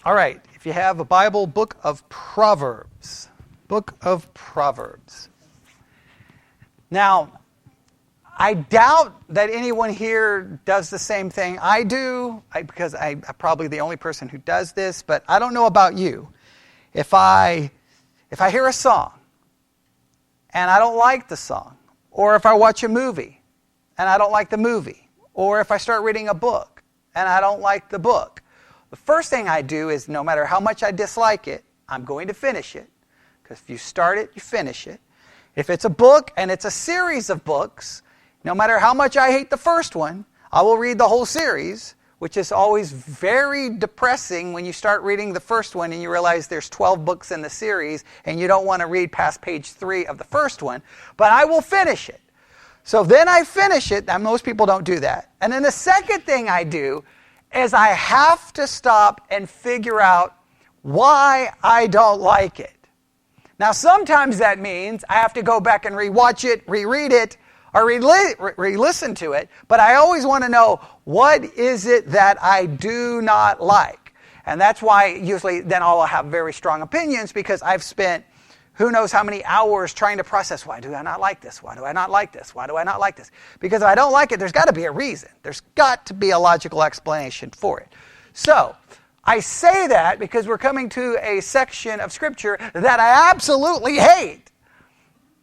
All right, if you have a Bible, book of Proverbs. Book of Proverbs. Now, I doubt that anyone here does the same thing I do, because I'm probably the only person who does this, but I don't know about you. If I hear a song and I don't like the song, or if I watch a movie and I don't like the movie, or if I start reading a book and I don't like the book, the first thing I do is, no matter how much I dislike it, I'm going to finish it. Because if you start it, you finish it. If it's a book and it's a series of books, no matter how much I hate the first one, I will read the whole series, which is always very depressing when you start reading the first one and you realize there's 12 books in the series and you don't want to read past page 3 of the first one. But I will finish it. So then I finish it, and most people don't do that. And then the second thing I do is I have to stop and figure out why I don't like it. Now, sometimes that means I have to go back and rewatch it, reread it, or re-listen to it. But I always want to know, what is it that I do not like? And that's why usually then I'll have very strong opinions, because I've spent who knows how many hours trying to process, why do I not like this? Why do I not like this? Why do I not like this? Because if I don't like it, there's got to be a reason. There's got to be a logical explanation for it. So, I say that because we're coming to a section of Scripture that I absolutely hate.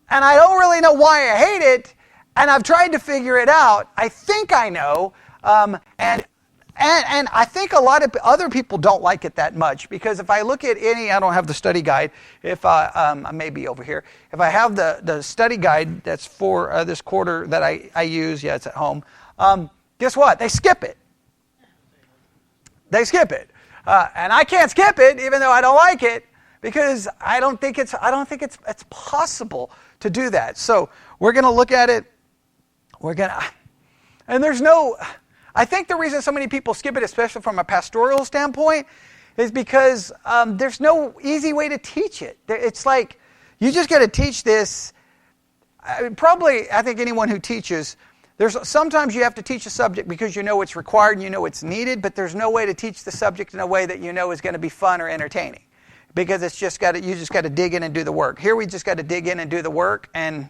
And I don't really know why I hate it, and I've tried to figure it out. I think I know, and I think a lot of other people don't like it that much, because if I look at I don't have the study guide, if I may be over here, if I have the study guide that's for this quarter that I use, yeah, it's at home, guess what? They skip it. They skip it. And I can't skip it, even though I don't like it, because I don't think it's possible to do that. So we're going to look at it. And I think the reason so many people skip it, especially from a pastoral standpoint, is because there's no easy way to teach it. It's like, you just got to teach this. I think anyone who teaches, sometimes you have to teach a subject because you know it's required and you know it's needed, but there's no way to teach the subject in a way that you know is going to be fun or entertaining, because you just got to dig in and do the work. Here we just got to dig in and do the work, and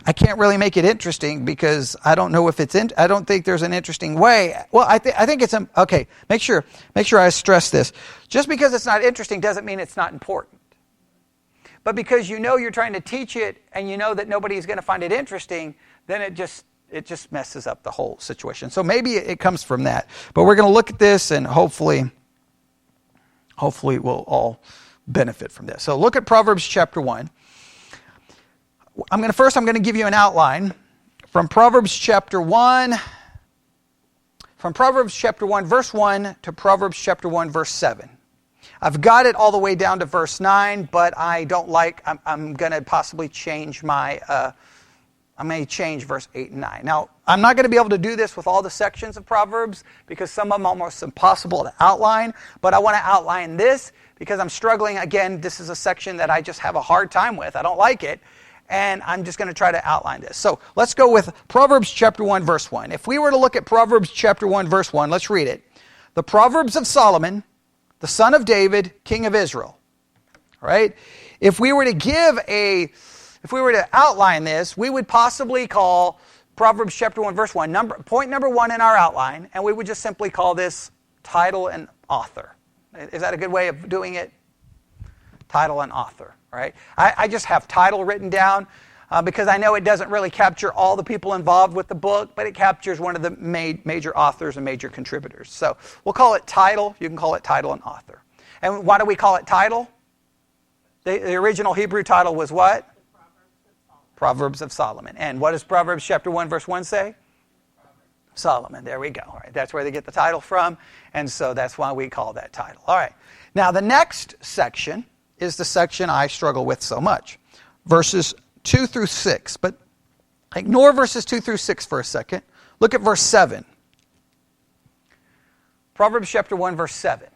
I can't really make it interesting because I don't know if I don't think there's an interesting way. Well, I think it's okay. Make sure I stress this. Just because it's not interesting doesn't mean it's not important. But because you know you're trying to teach it and you know that nobody's going to find it interesting, then it just messes up the whole situation. So maybe it comes from that. But we're going to look at this, and hopefully we'll all benefit from this. So look at Proverbs chapter 1. I'm going to give you an outline from Proverbs chapter 1 verse 1 to Proverbs chapter 1 verse 7. I've got it all the way down to verse 9, but I'm going to possibly change I may change verse 8 and 9. Now, I'm not going to be able to do this with all the sections of Proverbs, because some of them are almost impossible to outline, but I want to outline this because I'm struggling. Again, this is a section that I just have a hard time with. I don't like it. And I'm just going to try to outline this. So let's go with Proverbs chapter 1, verse 1. If we were to look at Proverbs chapter 1, verse 1, let's read it. The Proverbs of Solomon, the son of David, king of Israel. All right? If we were to outline this, we would possibly call Proverbs chapter 1, verse 1, point number 1 in our outline, and we would just simply call this title and author. Is that a good way of doing it? Title and author. Right? I just have title written down because I know it doesn't really capture all the people involved with the book, but it captures one of the major authors and major contributors. So we'll call it title. You can call it title and author. And why do we call it title? The original Hebrew title was what? Proverbs of Solomon. And what does Proverbs chapter 1 verse 1 say? Solomon. There we go. All right. That's where they get the title from. And so that's why we call that title. All right. Now the next section is the section I struggle with so much. Verses 2 through 6. But ignore verses 2 through 6 for a second. Look at verse 7. Proverbs chapter 1, verse 7.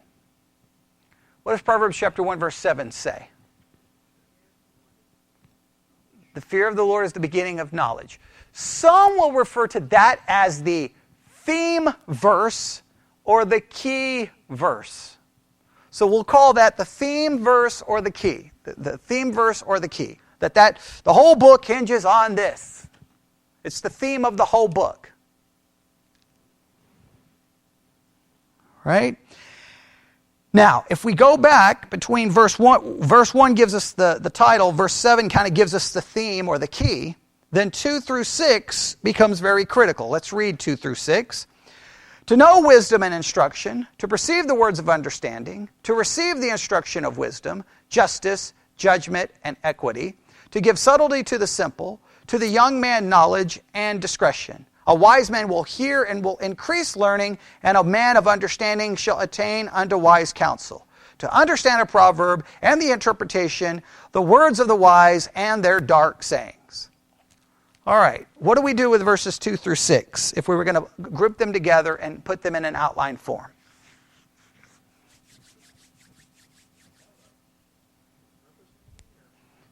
What does Proverbs chapter 1, verse 7 say? The fear of the Lord is the beginning of knowledge. Some will refer to that as the theme verse or the key verse. So we'll call that the theme verse or the key. The theme verse or the key. The whole book hinges on this. It's the theme of the whole book. Right? Now, if we go back between verse 1 gives us the title, verse 7 kind of gives us the theme or the key, then 2 through 6 becomes very critical. Let's read 2 through 6. To know wisdom and instruction, to perceive the words of understanding, to receive the instruction of wisdom, justice, judgment, and equity, to give subtlety to the simple, to the young man knowledge and discretion. A wise man will hear and will increase learning, and a man of understanding shall attain unto wise counsel. To understand a proverb and the interpretation, the words of the wise and their dark sayings. All right, what do we do with verses 2 through 6 if we were going to group them together and put them in an outline form?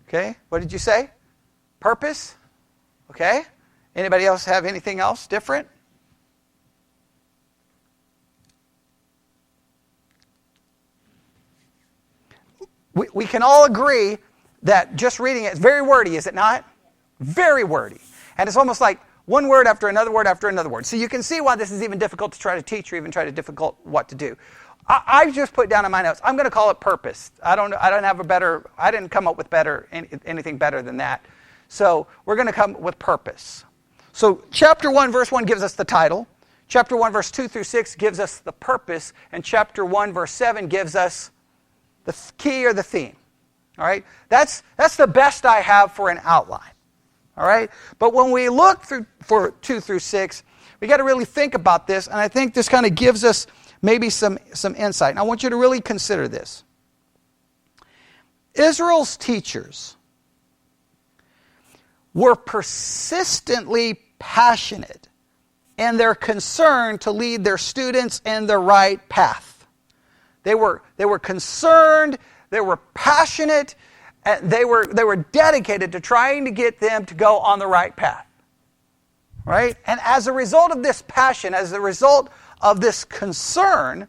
Okay, what did you say? Purpose? Okay. Anybody else have anything else different? We can all agree that just reading it is very wordy, is it not? Very wordy. And it's almost like one word after another word after another word. So you can see why this is even difficult to try to teach or even try to difficult what to do. I just put down in my notes, I'm going to call it purpose. I didn't come up with anything better than that. So we're going to come with purpose. So chapter 1, verse 1 gives us the title. Chapter 1, verse 2 through 6 gives us the purpose. And chapter 1, verse 7 gives us the key or the theme. All right? That's the best I have for an outline. All right? But when we look for 2 through 6, we got to really think about this. And I think this kind of gives us maybe some insight. And I want you to really consider this. Israel's teachers were persistently passionate in their concern to lead their students in the right path. They were concerned, they were passionate, and they were dedicated to trying to get them to go on the right path. Right? And as a result of this passion, as a result of this concern,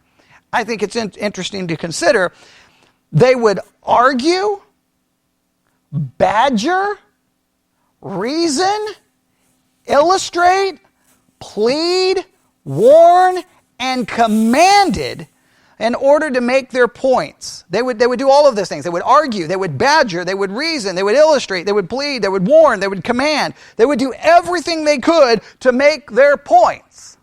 I think it's interesting to consider, they would argue, badger, reason, illustrate, plead, warn, and commanded in order to make their points. They would do all of those things. They would argue, they would badger, they would reason, they would illustrate, they would plead, they would warn, they would command. They would do everything they could to make their points.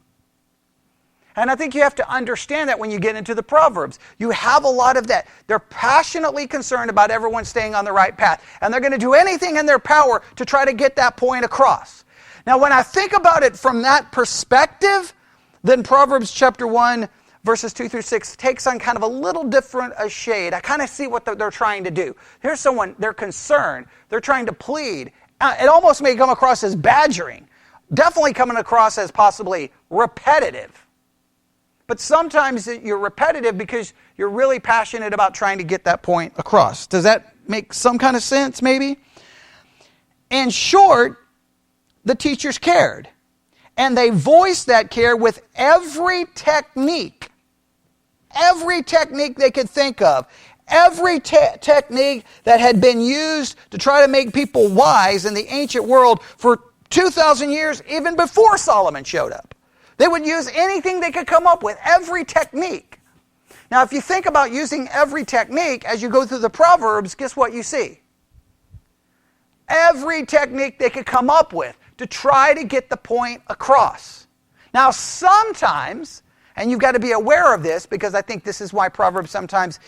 And I think you have to understand that when you get into the Proverbs. You have a lot of that. They're passionately concerned about everyone staying on the right path. And they're going to do anything in their power to try to get that point across. Now, when I think about it from that perspective, then Proverbs chapter 1, verses 2 through 6 takes on kind of a little different a shade. I kind of see what they're trying to do. Here's someone, they're concerned. They're trying to plead. It almost may come across as badgering. Definitely coming across as possibly repetitive. But sometimes you're repetitive because you're really passionate about trying to get that point across. Does that make some kind of sense, maybe? In short, the teachers cared. And they voiced that care with every technique they could think of. Every technique that had been used to try to make people wise in the ancient world for 2,000 years, even before Solomon showed up. They would use anything they could come up with, every technique. Now, if you think about using every technique as you go through the Proverbs, guess what you see? Every technique they could come up with to try to get the point across. Now, sometimes, and you've got to be aware of this, because I think this is why Proverbs sometimes,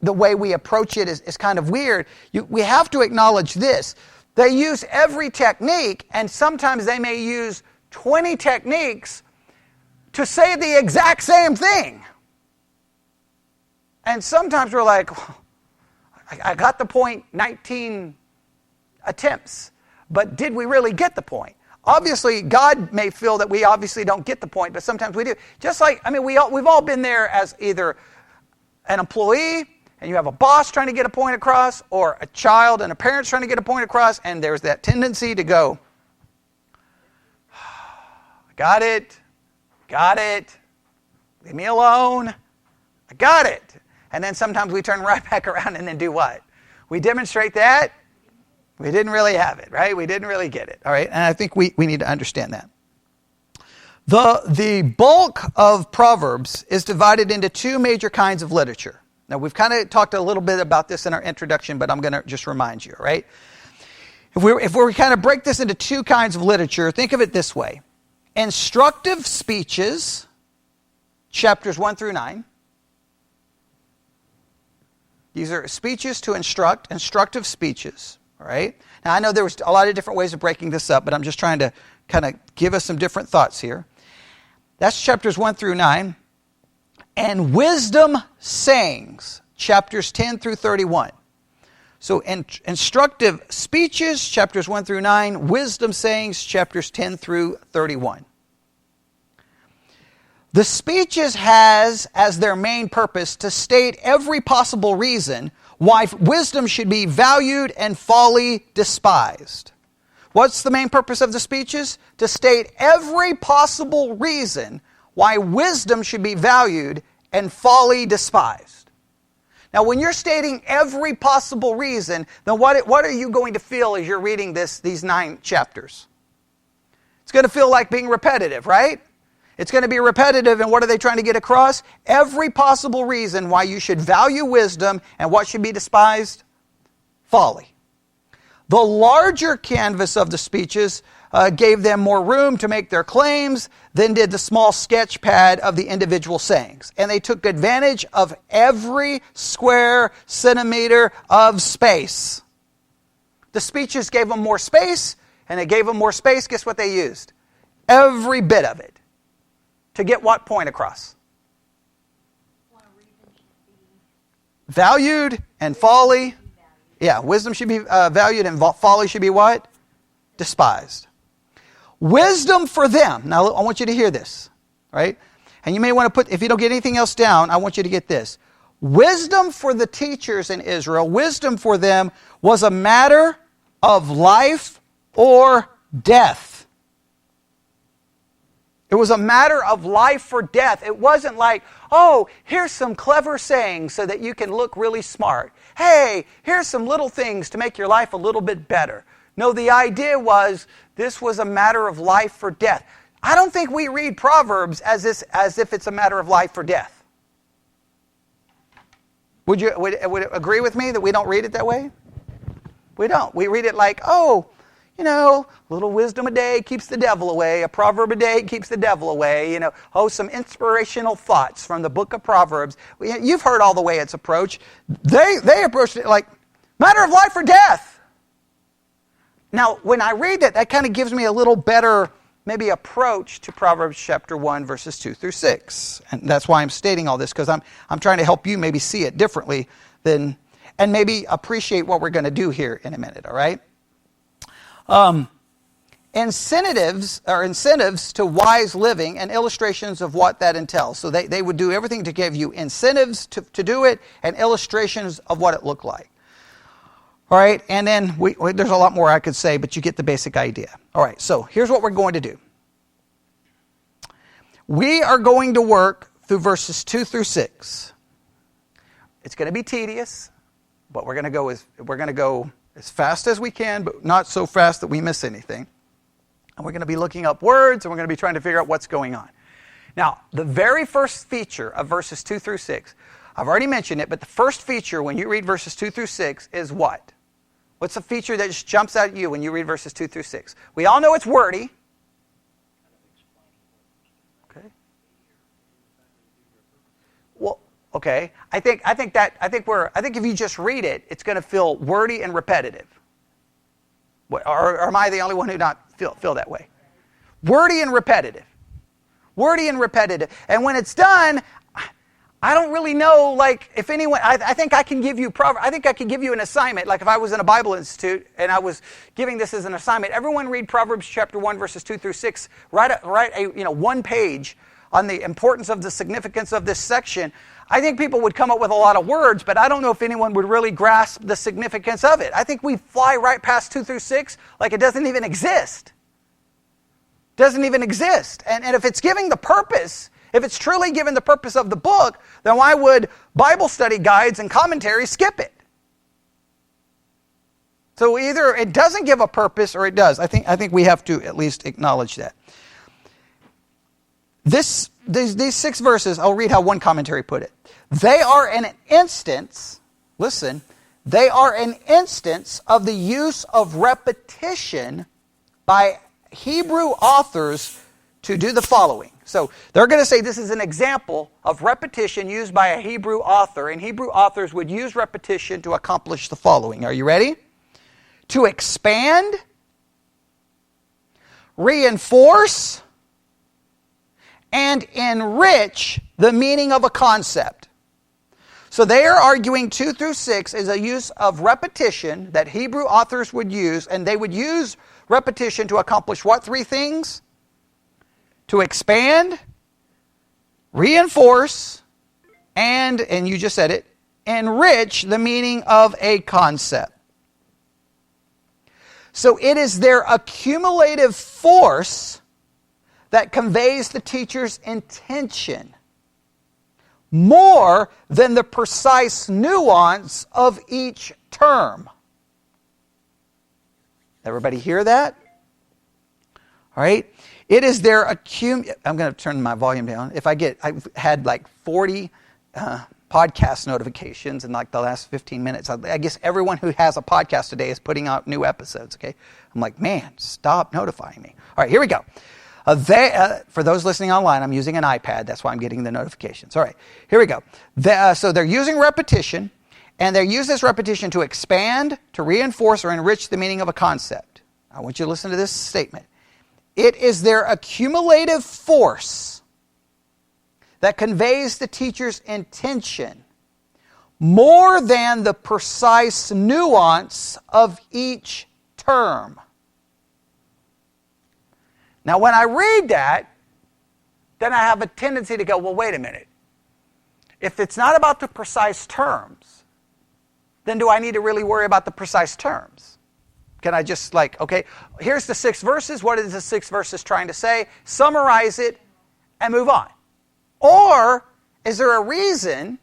the way we approach it is kind of weird. We have to acknowledge this. They use every technique, and sometimes they may use 20 techniques to say the exact same thing. And sometimes we're like, I got the point 19 attempts, but did we really get the point? Obviously, God may feel that we obviously don't get the point, but sometimes we do. Just like, we've all been there as either an employee, and you have a boss trying to get a point across, or a child and a parent's trying to get a point across, and there's that tendency to go, got it, leave me alone, I got it. And then sometimes we turn right back around and then do what? We demonstrate that we didn't really have it, right? We didn't really get it, all right? And I think we need to understand that. The bulk of Proverbs is divided into two major kinds of literature. Now, we've kind of talked a little bit about this in our introduction, but I'm going to just remind you, right? If we kind of break this into two kinds of literature, think of it this way. Instructive speeches, chapters 1 through 9. These are speeches to instruct, instructive speeches, all right? Now, I know there was a lot of different ways of breaking this up, but I'm just trying to kind of give us some different thoughts here. That's chapters 1 through 9. And wisdom sayings, chapters 10 through 31. So instructive speeches, chapters 1 through 9. Wisdom sayings, chapters 10 through 31. The speeches has as their main purpose to state every possible reason why wisdom should be valued and folly despised. What's the main purpose of the speeches? To state every possible reason why wisdom should be valued and folly despised. Now, when you're stating every possible reason, then what are you going to feel as you're reading these 9 chapters? It's going to feel like being repetitive, right? It's going to be repetitive, and what are they trying to get across? Every possible reason why you should value wisdom, and what should be despised? Folly. The larger canvas of the speeches gave them more room to make their claims than did the small sketch pad of the individual sayings. And they took advantage of every square centimeter of space. The speeches gave them more space, and they gave them more space. Guess what they used? Every bit of it. To get what point across? Valued and folly. Yeah, wisdom should be valued and folly should be what? Despised. Wisdom for them. Now, I want you to hear this, right? And you may want to put, if you don't get anything else down, I want you to get this. Wisdom for the teachers in Israel, wisdom for them was a matter of life or death. It was a matter of life or death. It wasn't like, oh, here's some clever sayings so that you can look really smart. Hey, here's some little things to make your life a little bit better. No, the idea was this was a matter of life or death. I don't think we read Proverbs as if it's a matter of life or death. Would you agree with me that we don't read it that way? We don't. We read it like, oh, you know, a little wisdom a day keeps the devil away. A proverb a day keeps the devil away. You know, some inspirational thoughts from the book of Proverbs. You've heard all the way it's approached. They approached it like, matter of life or death. Now, when I read that kind of gives me a little better, maybe, approach to Proverbs chapter 1, verses 2 through 6. And that's why I'm stating all this, because I'm trying to help you maybe see it differently and maybe appreciate what we're going to do here in a minute, all right? Incentives to wise living and illustrations of what that entails. So they would do everything to give you incentives to do it and illustrations of what it looked like. All right, and then there's a lot more I could say, but you get the basic idea. All right, so here's what we're going to do. We are going to work through verses 2 through 6. It's going to be tedious, but we're going to go as fast as we can, but not so fast that we miss anything. And we're going to be looking up words, and we're going to be trying to figure out what's going on. Now, the very first feature of verses 2 through 6, I've already mentioned it, but the first feature when you read verses 2 through 6 is what? What's the feature that just jumps out at you when you read verses 2 through 6? We all know it's wordy. Okay. Well, okay. I think if you just read it, it's going to feel wordy and repetitive. Or am I the only one who not feel that way? Wordy and repetitive. Wordy and repetitive. And when it's done, I don't really know, like, if anyone, I think I can give you an assignment, like if I was in a Bible Institute and I was giving this as an assignment. Everyone read Proverbs chapter 1, verses 2 through 6, write a one page on the importance of the significance of this section. I think people would come up with a lot of words, but I don't know if anyone would really grasp the significance of it. I think we fly right past 2 through 6 like it doesn't even exist. Doesn't even exist. And if it's giving the purpose, If it's truly given the purpose of the book, then why would Bible study guides and commentaries skip it? So either it doesn't give a purpose or it does. I think we have to at least acknowledge that. These 6 verses, I'll read how one commentary put it. They are an instance, listen, they are an instance of the use of repetition by Hebrew authors to do the following. So they're going to say this is an example of repetition used by a Hebrew author, and Hebrew authors would use repetition to accomplish the following. Are you ready? To expand, reinforce, and enrich the meaning of a concept. So they are arguing 2 through 6 is a use of repetition that Hebrew authors would use, and they would use repetition to accomplish what 3 things? To expand, reinforce, and you just said it, enrich the meaning of a concept. So it is their accumulative force that conveys the teacher's intention more than the precise nuance of each term. Everybody hear that? All right. It is their I'm going to turn my volume down. I've had like 40 podcast notifications in like the last 15 minutes. I guess everyone who has a podcast today is putting out new episodes. Okay. I'm like, man, stop notifying me. All right, here we go. For those listening online, I'm using an iPad. That's why I'm getting the notifications. All right, here we go. So they're using repetition, and they use this repetition to expand, to reinforce, or enrich the meaning of a concept. I want you to listen to this statement. It is their accumulative force that conveys the teacher's intention more than the precise nuance of each term. Now, when I read that, then I have a tendency to go, well, wait a minute. If it's not about the precise terms, then do I need to really worry about the precise terms? Can I just okay, here's the 6 verses. What is the 6 verses trying to say? Summarize it and move on. Or is there a reason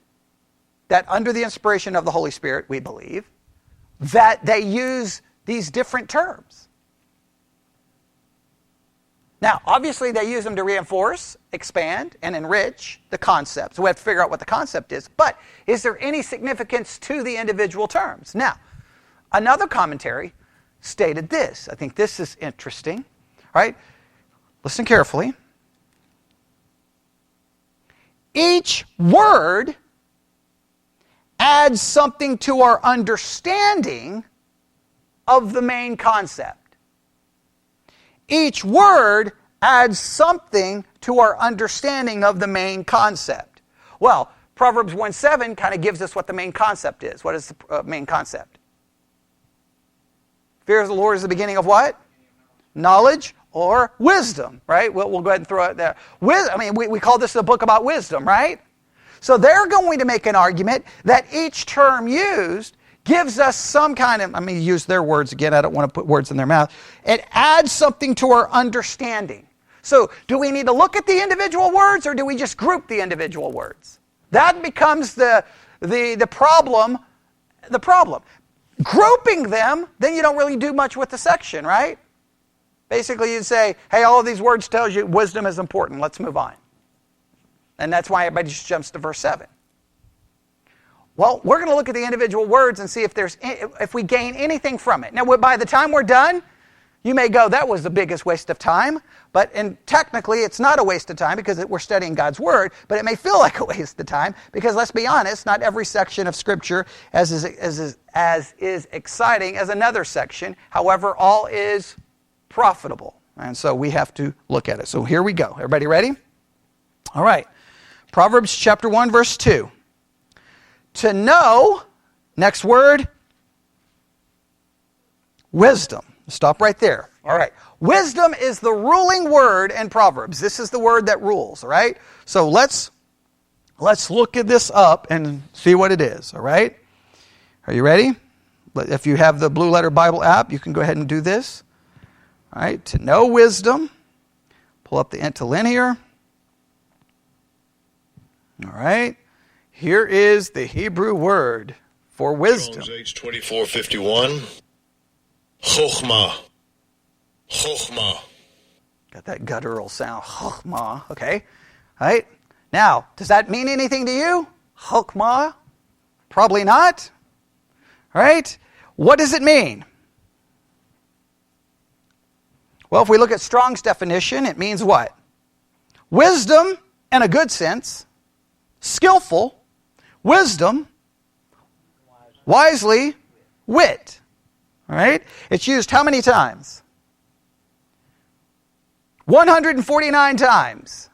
that under the inspiration of the Holy Spirit, we believe, that they use these different terms? Now, obviously, they use them to reinforce, expand, and enrich the concept. So we have to figure out what the concept is. But is there any significance to the individual terms? Now, another commentary stated this. I think this is interesting. All right? Listen carefully. Each word adds something to our understanding of the main concept. Each word adds something to our understanding of the main concept. Well, Proverbs 1:7 kind of gives us what the main concept is. What is the main concept? Fear of the Lord is the beginning of what? Knowledge or wisdom, right? We'll go ahead and throw it there. We call this a book about wisdom, right? So they're going to make an argument that each term used gives us some kind of, use their words again, I don't want to put words in their mouth. It adds something to our understanding. So do we need to look at the individual words or do we just group the individual words? That becomes the problem. The problem. Grouping them, then you don't really do much with the section, right? Basically you'd say, hey, all of these words tells you wisdom is important. Let's move on. And that's why everybody just jumps to verse 7. Well, we're going to look at the individual words and see if we gain anything from it. Now, by the time we're done, you may go, that was the biggest waste of time. And technically, it's not a waste of time because we're studying God's Word, but it may feel like a waste of time because, let's be honest, not every section of Scripture as is exciting as another section. However, all is profitable. And so we have to look at it. So here we go. Everybody ready? All right. Proverbs chapter 1, verse 2. To know, next word, wisdom. Stop right there. All right. Wisdom is the ruling word in Proverbs. This is the word that rules, all right? So let's look at this up and see what it is, all right? Are you ready? If you have the Blue Letter Bible app, you can go ahead and do this. All right. To know wisdom, pull up the interlinear. All right. Here is the Hebrew word for wisdom. Strong's H2451. Chokhmah. Chokhmah. Got that guttural sound. Chokhmah. Okay. All right. Now, does that mean anything to you? Chokhmah? Probably not. All right. What does it mean? Well, if we look at Strong's definition, it means what? Wisdom in a good sense. Skillful. Wisdom. Wisely. Wit. All right? It's used how many times? 149 times.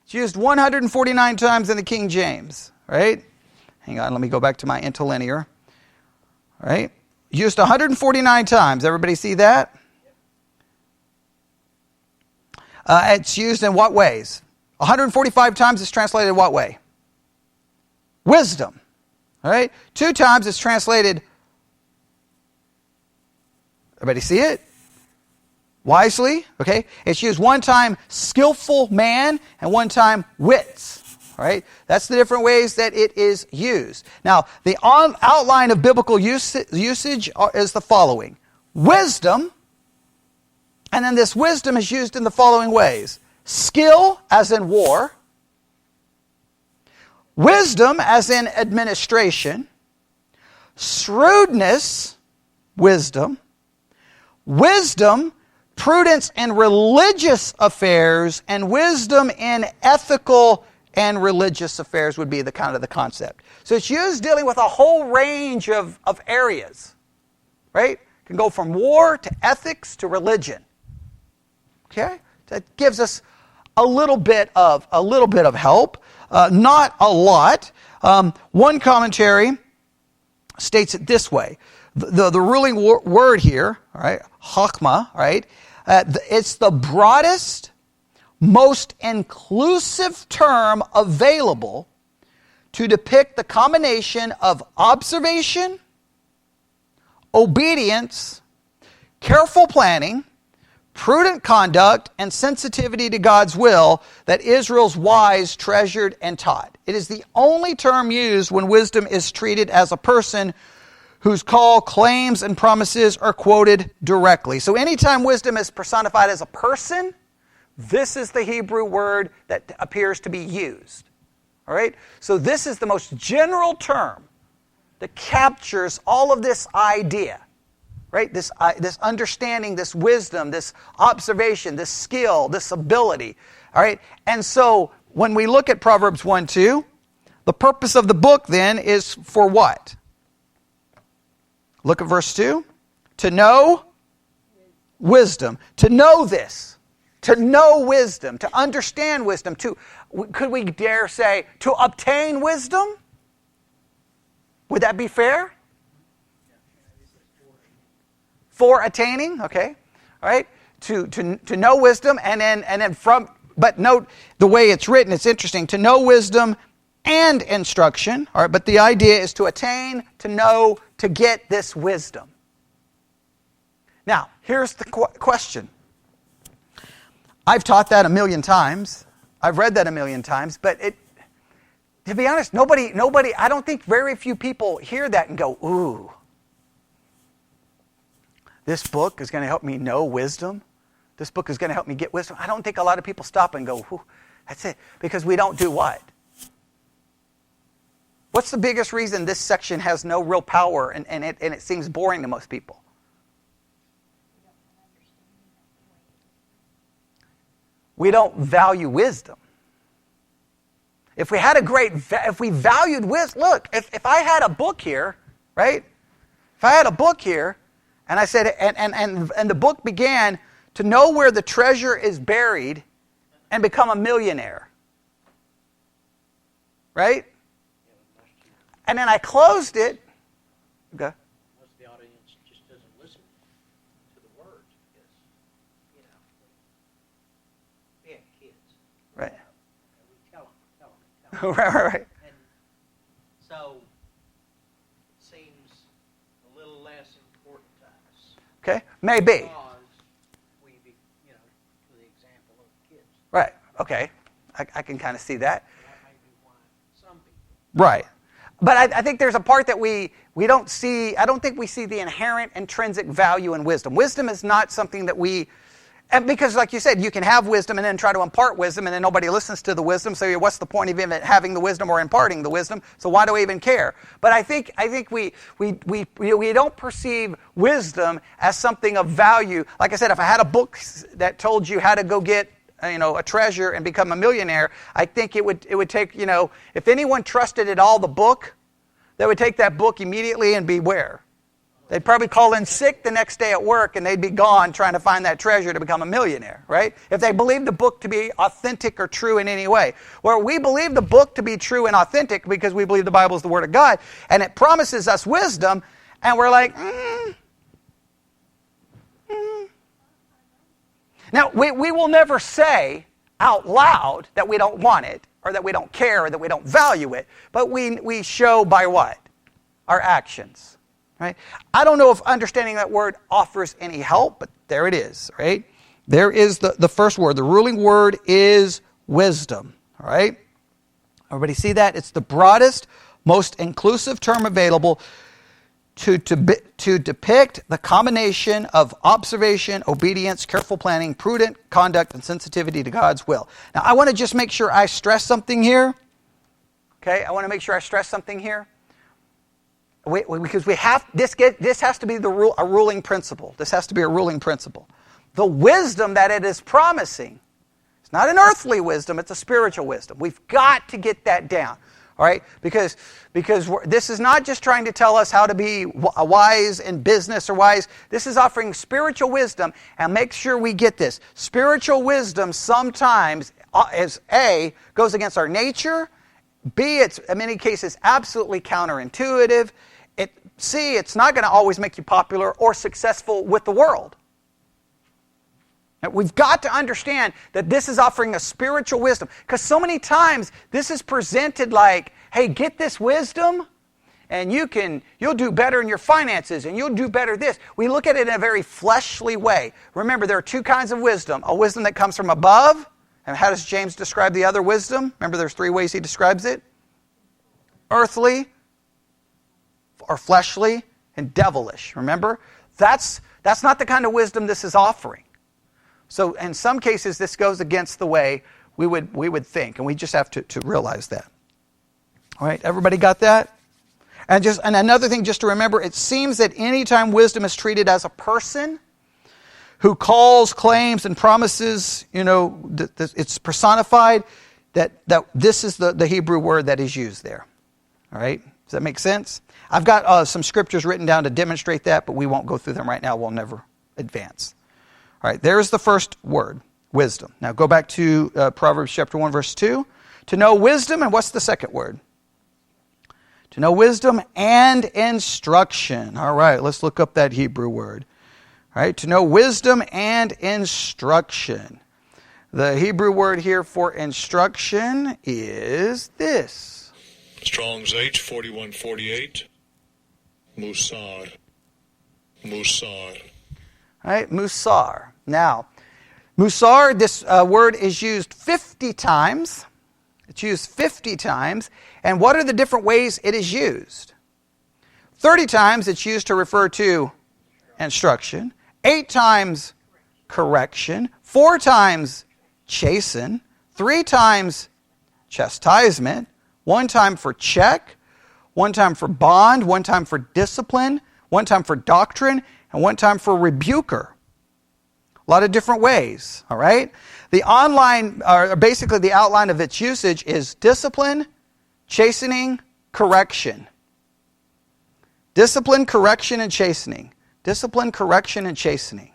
It's used 149 times in the King James. Right? Hang on, let me go back to my interlinear. All right? Used 149 times. Everybody see that? It's used in what ways? 145 times it's translated what way? Wisdom. All right? 2 times it's translated, everybody see it? Wisely. Okay? It's used 1 time skillful man and 1 time wits. All right? That's the different ways that it is used. Now, the outline of biblical usage is the following. Wisdom, and then this wisdom is used in the following ways. Skill, as in war. Wisdom, as in administration. Shrewdness, wisdom. Wisdom, prudence in religious affairs. And wisdom in ethical and religious affairs would be the kind of the concept. So it's used dealing with a whole range of areas. Right? It can go from war to ethics to religion. Okay? That gives us a little bit of help. Not a lot. One commentary states it this way. The ruling word here, all right, chokmah, right? It's the broadest, most inclusive term available to depict the combination of observation, obedience, careful planning, prudent conduct, and sensitivity to God's will that Israel's wise treasured and taught. It is the only term used when wisdom is treated as a person whose call, claims, and promises are quoted directly. So anytime wisdom is personified as a person, this is the Hebrew word that appears to be used. All right? So this is the most general term that captures all of this idea. Right? This understanding, this wisdom, this observation, this skill, this ability. All right? And so when we look at Proverbs 1:2, the purpose of the book then is for what? Look at verse 2. To know wisdom. To know this. To know wisdom. To understand wisdom. Could we dare say, to obtain wisdom? Would that be fair? For attaining, okay, all right, to know wisdom, and then from, but note the way it's written, it's interesting, to know wisdom and instruction, all right, but the idea is to attain, to know, to get this wisdom. Now, here's the question. I've taught that 1,000,000 times, I've read that 1,000,000 times, but to be honest, nobody, I don't think very few people hear that and go, ooh, this book is going to help me know wisdom. This book is going to help me get wisdom. I don't think a lot of people stop and go, whew, that's it. Because we don't do what? What's the biggest reason this section has no real power and it seems boring to most people? We don't value wisdom. If we had if we valued wisdom, look, if I had a book here, right? If I had a book here, and I said, and the book began to know where the treasure is buried and become a millionaire. Right? And then I closed it. Okay. Most of the audience just doesn't listen to the words because, we have kids. Right. We tell them. Right. And so it seems a little less important to us. Okay. Maybe. Because we, for the example of kids. Right. Okay. I can kind of see that. That may be why Right. But I think there's a part that we don't see. I don't think we see the inherent intrinsic value in wisdom. Wisdom is not something that and because like you said, you can have wisdom and then try to impart wisdom and then nobody listens to the wisdom. So what's the point of even having the wisdom or imparting the wisdom? So why do we even care? But I think we don't perceive wisdom as something of value. Like I said, if I had a book that told you how to go get a treasure and become a millionaire, I think it would take, if anyone trusted at all the book, they would take that book immediately and be where? They'd probably call in sick the next day at work and they'd be gone trying to find that treasure to become a millionaire, right? If they believed the book to be authentic or true in any way. Where we believe the book to be true and authentic because we believe the Bible is the Word of God and it promises us wisdom and we're like, Now, we will never say out loud that we don't want it or that we don't care or that we don't value it, but we show by what? Our actions. Right? I don't know if understanding that word offers any help, but there it is, right? There is the first word. The ruling word is wisdom, all right? Everybody see that? It's the broadest, most inclusive term available to depict the combination of observation, obedience, careful planning, prudent conduct, and sensitivity to God's will. Now, I want to just make sure I stress something here. Okay? I want to make sure I stress something here. Because this has to be a ruling principle. This has to be a ruling principle. The wisdom that it is promising, it's not an earthly wisdom, it's a spiritual wisdom. We've got to get that down. All right? Because this is not just trying to tell us how to be wise in business or wise. This is offering spiritual wisdom, and make sure we get this. Spiritual wisdom sometimes goes against our nature. B, it's in many cases absolutely counterintuitive. C, it's not going to always make you popular or successful with the world. Now, we've got to understand that this is offering a spiritual wisdom. Because so many times this is presented like, hey, get this wisdom and you'll do better in your finances and you'll do better this. We look at it in a very fleshly way. Remember, there are two kinds of wisdom. A wisdom that comes from above. And how does James describe the other wisdom? Remember, there's three ways he describes it. Earthly, or fleshly, and devilish. Remember? That's not the kind of wisdom this is offering. So in some cases, this goes against the way we would think, and we just have to realize that. All right, everybody got that? And another thing just to remember, it seems that anytime wisdom is treated as a person who calls, claims, and promises, it's personified, that this is the Hebrew word that is used there. All right? Does that make sense? I've got some scriptures written down to demonstrate that, but we won't go through them right now. We'll never advance. All right, there's the first word, wisdom. Now go back to Proverbs chapter 1, verse 2. To know wisdom, and what's the second word? To know wisdom and instruction. All right, let's look up that Hebrew word. All right, to know wisdom and instruction. The Hebrew word here for instruction is this. Strong's H, 4148. Musar. Musar. All right, musar. Now, musar, this word is used 50 times. It's used 50 times. And what are the different ways it is used? 30 times it's used to refer to instruction. 8 times correction. 4 times chasten. 3 times chastisement. 1 time for check. 1 time for bond. 1 time for discipline. 1 time for doctrine. And 1 time for rebuker. A lot of different ways, all right? The basically the outline of its usage is discipline, chastening, correction. Discipline, correction, and chastening. Discipline, correction, and chastening.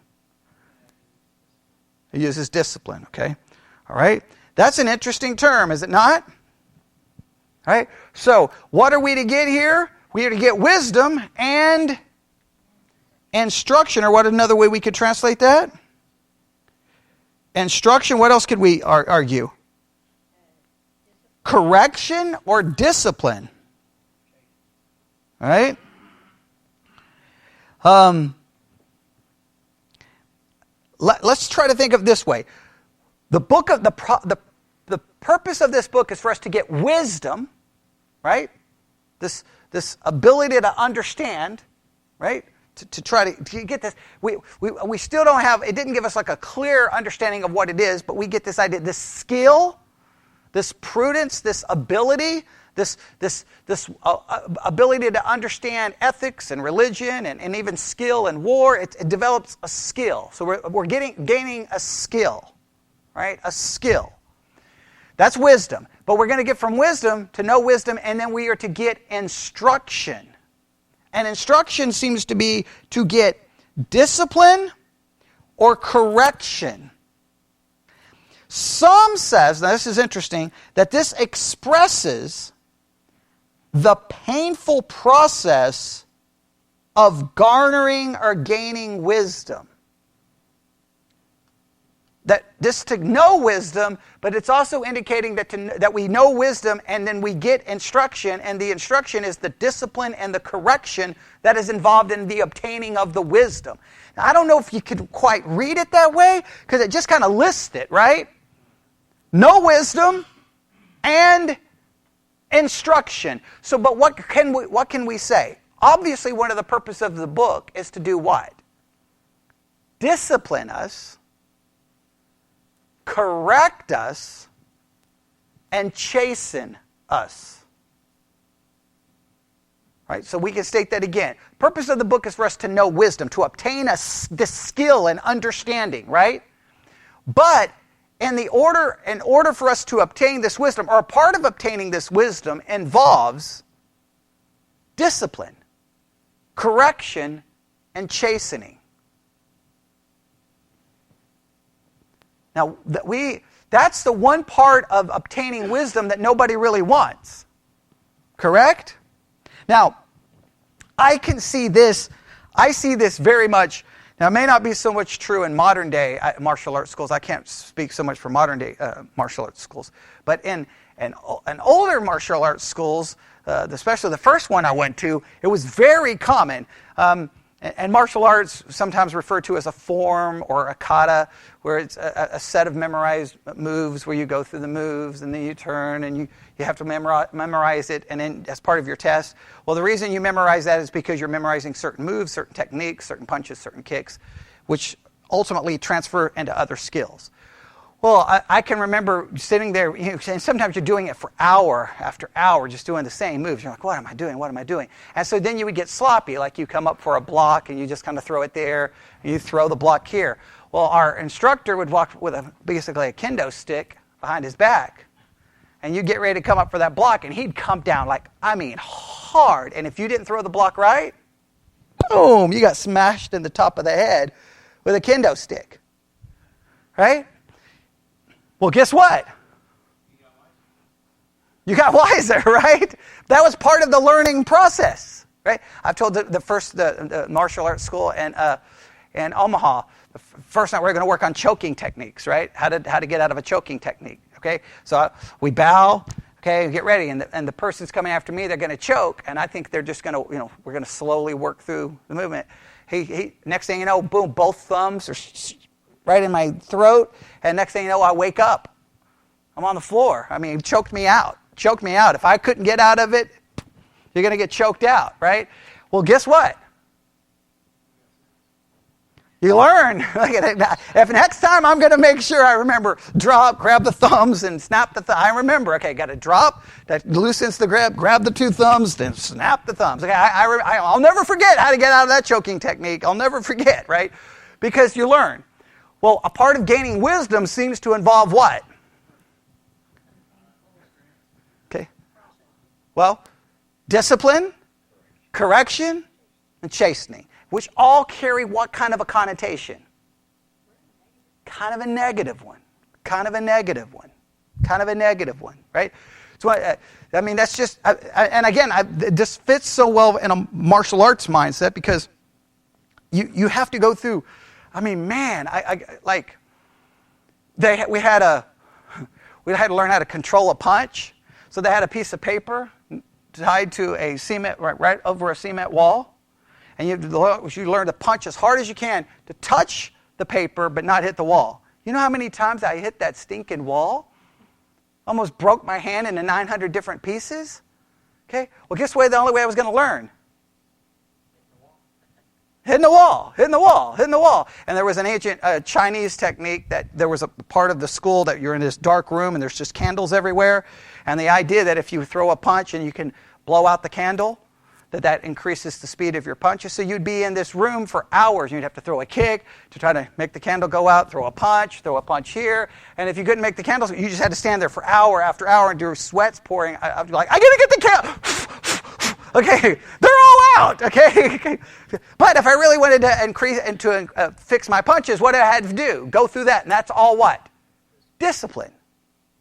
It uses discipline, okay? All right? That's an interesting term, is it not? All right? So, what are we to get here? We are to get wisdom and instruction, or what another way we could translate that? Instruction, what else could we argue? Correction or discipline. All right? Let's try to think of it this way. The purpose of this book is for us to get wisdom, right? This ability to understand, right? To try to get this. We still don't have, it didn't give us like a clear understanding of what it is, but we get this idea, this skill, this prudence, this ability, this ability to understand ethics and religion and even skill and war. It develops a skill. So we're gaining a skill, right? A skill. That's wisdom. But we're going to get from wisdom to know wisdom, and then we are to get instruction. And instruction seems to be to get discipline or correction. Some says, now this is interesting, that this expresses the painful process of garnering or gaining wisdom. That this to know wisdom, but it's also indicating that we know wisdom and then we get instruction, and the instruction is the discipline and the correction that is involved in the obtaining of the wisdom. Now, I don't know if you could quite read it that way, because it just kind of lists it, right? Know wisdom and instruction. So, but what can we say? Obviously, one of the purposes of the book is to do what? Discipline us, correct us, and chasten us. Right? So we can state that again. Purpose of the book is for us to know wisdom, to obtain this skill and understanding, right? But in order for us to obtain this wisdom, or a part of obtaining this wisdom involves discipline, correction, and chastening. Now, that's the one part of obtaining wisdom that nobody really wants. Correct? Now, I see this very much. Now, it may not be so much true in modern day martial arts schools. I can't speak so much for modern day martial arts schools. But in older martial arts schools, especially the first one I went to, it was very common. And martial arts sometimes referred to as a form or a kata, where it's a set of memorized moves where you go through the moves and then you turn and you have to memorize it, and then as part of your test. Well, the reason you memorize that is because you're memorizing certain moves, certain techniques, certain punches, certain kicks, which ultimately transfer into other skills. Well, I can remember sitting there, and sometimes you're doing it for hour after hour, just doing the same moves. You're like, what am I doing? What am I doing? And so then you would get sloppy, like you come up for a block and you just kind of throw it there, and you throw the block here. Well, our instructor would walk with basically a kendo stick behind his back, and you'd get ready to come up for that block, and he'd come down hard. And if you didn't throw the block right, boom, you got smashed in the top of the head with a kendo stick. Right? Well, guess what? You got wiser, right? That was part of the learning process, right? I've told the martial arts school in Omaha, the first night we're going to work on choking techniques, right? How to get out of a choking technique, okay? So we bow, okay, get ready, and the person's coming after me, they're going to choke, and I think they're just going to, we're going to slowly work through the movement. He next thing you know, boom, both thumbs are right in my throat, and next thing you know, I wake up. I'm on the floor. I mean, it choked me out. If I couldn't get out of it, you're going to get choked out, right? Well, guess what? You learn. If next time I'm going to make sure I remember, drop, grab the thumbs, and snap the thumb. I remember, okay, got to drop, that loosens the grab the two thumbs, then snap the thumbs. Okay, I'll never forget how to get out of that choking technique. I'll never forget, right? Because you learn. Well, a part of gaining wisdom seems to involve what? Okay. Well, discipline, correction, and chastening, which all carry what kind of a connotation? Kind of a negative one, right? So, I mean, that's just, and again, this fits so well in a martial arts mindset, because you have to go through. I mean, man, we had to learn how to control a punch. So they had a piece of paper tied to a cement, right over a cement wall, and you learn to punch as hard as you can to touch the paper but not hit the wall. You know how many times I hit that stinking wall? Almost broke my hand into 900 different pieces. Okay? Well, guess what? The only way I was going to learn? Hitting the wall, hitting the wall, hitting the wall. And there was an ancient Chinese technique that there was a part of the school that you're in this dark room and there's just candles everywhere. And the idea that if you throw a punch and you can blow out the candle, that increases the speed of your punches. So you'd be in this room for hours. You'd have to throw a kick to try to make the candle go out, throw a punch here. And if you couldn't make the candles, you just had to stand there for hour after hour and do sweats pouring. I'd be like, I got to get the candle. Okay, they're all out. Okay. But if I really wanted to increase and to fix my punches, what did I have to do? Go through that. And that's all what? Discipline.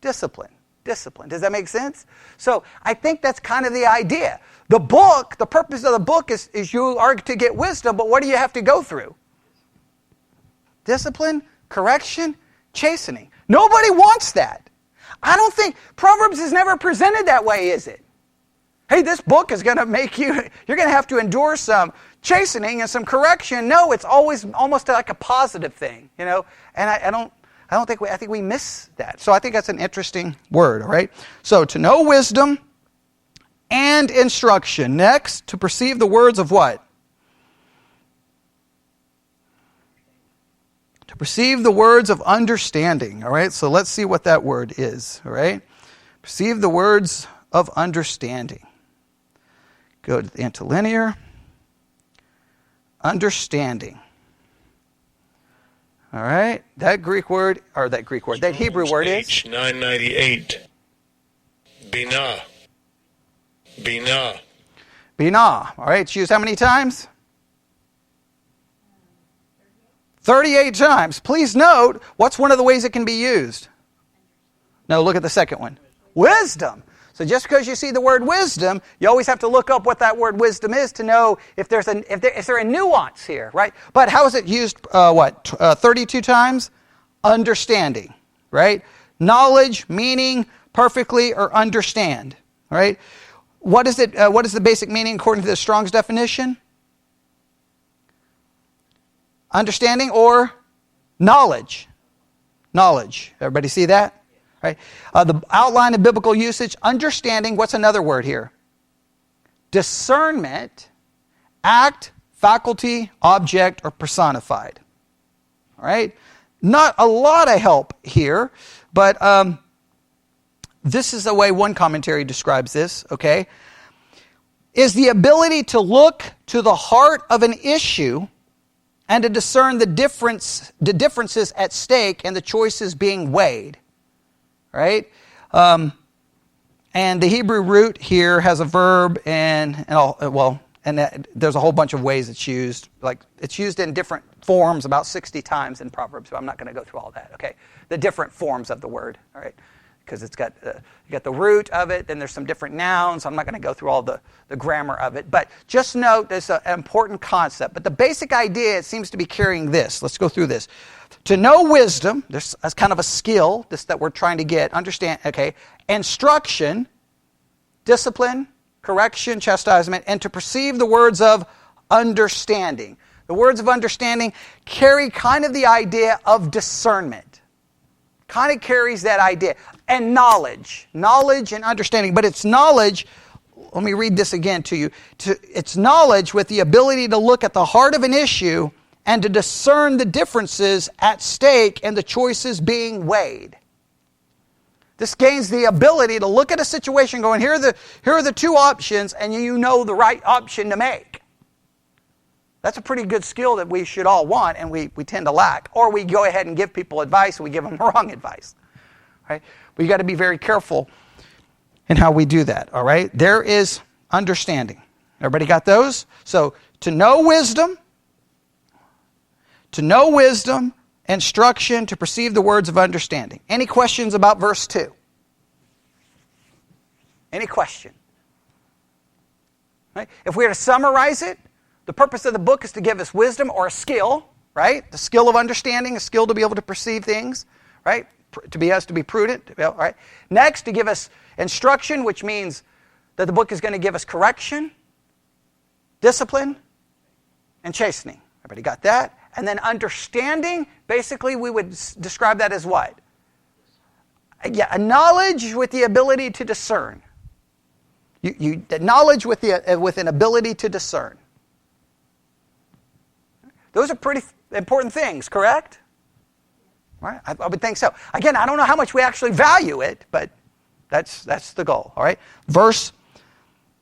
Discipline. Discipline. Does that make sense? So I think that's kind of the idea. The book, the purpose of the book is you are to get wisdom, but what do you have to go through? Discipline, correction, chastening. Nobody wants that. I don't think, Proverbs is never presented that way, is it? Hey, this book is going to make you, you're going to have to endure some chastening and some correction. No, it's always almost like a positive thing, you know? And I think we miss that. So I think that's an interesting word, all right? So to know wisdom and instruction. Next, to perceive the words of what? To perceive the words of understanding, all right? So let's see what that word is, all right? Perceive the words of understanding. Go to the interlinear. Understanding. All right? That Hebrew word is? H998. Binah. Binah. Binah. All right, it's used how many times? 38 times. Please note, what's one of the ways it can be used? No, look at the second one. Wisdom. So just because you see the word wisdom, you always have to look up what that word wisdom is to know if there's a nuance here, right? But how is it used, 32 times? Understanding, right? Knowledge, meaning, perfectly, or understand, right? What is it? What is the basic meaning according to the Strong's definition? Understanding or knowledge. Knowledge. Everybody see that? Right. The outline of biblical usage, understanding, what's another word here? Discernment, act, faculty, object, or personified. All right? Not a lot of help here, but this is the way one commentary describes this, okay? Is the ability to look to the heart of an issue and to discern the differences at stake and the choices being weighed. Right? And the Hebrew root here has a verb there's a whole bunch of ways it's used. Like it's used in different forms about 60 times in Proverbs, but I'm not going to go through all that, okay? The different forms of the word, all right? Because it's got you got the root of it, then there's some different nouns. I'm not going to go through all the grammar of it, but just note there's an important concept. But the basic idea, it seems to be carrying this. Let's go through this. To know wisdom, this is kind of a skill, this that we're trying to get, understand, okay, instruction, discipline, correction, chastisement, and to perceive the words of understanding. The words of understanding carry kind of the idea of discernment. Kind of carries that idea. And knowledge and understanding. But it's knowledge, let me read this again to you. It's knowledge with the ability to look at the heart of an issue and to discern the differences at stake and the choices being weighed. This gains the ability to look at a situation going, here are the two options, and you know the right option to make. That's a pretty good skill that we should all want, and we tend to lack. Or we go ahead and give people advice, and we give them wrong advice. Right? But you got to be very careful in how we do that. All right? There is understanding. Everybody got those? So, to know wisdom, instruction, to perceive the words of understanding. Any questions about verse 2? Any question? Right? If we were to summarize it, the purpose of the book is to give us wisdom or a skill, right? The skill of understanding, a skill to be able to perceive things, right? To be prudent, right? Next, to give us instruction, which means that the book is going to give us correction, discipline, and chastening. Everybody got that? And then understanding, basically we would describe that as what? Yeah, a knowledge with the ability to discern. Knowledge with an ability to discern. Those are pretty important things, correct? Right? I would think so. Again, I don't know how much we actually value it, but that's the goal. All right? Verse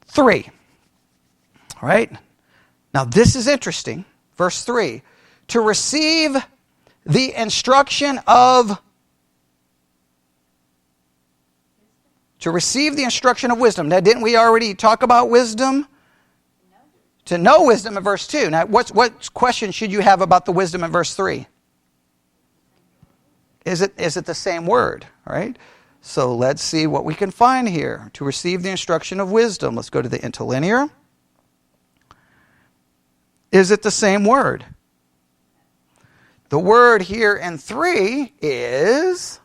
3. All right? Now, this is interesting. Verse 3. To receive the instruction of... To receive the instruction of wisdom. Now, didn't we already talk about wisdom? To know wisdom in verse 2. Now, what question should you have about the wisdom in verse 3? Is it the same word? All right? So let's see what we can find here. To receive the instruction of wisdom. Let's go to the interlinear. Is it the same word? The word here in 3 is...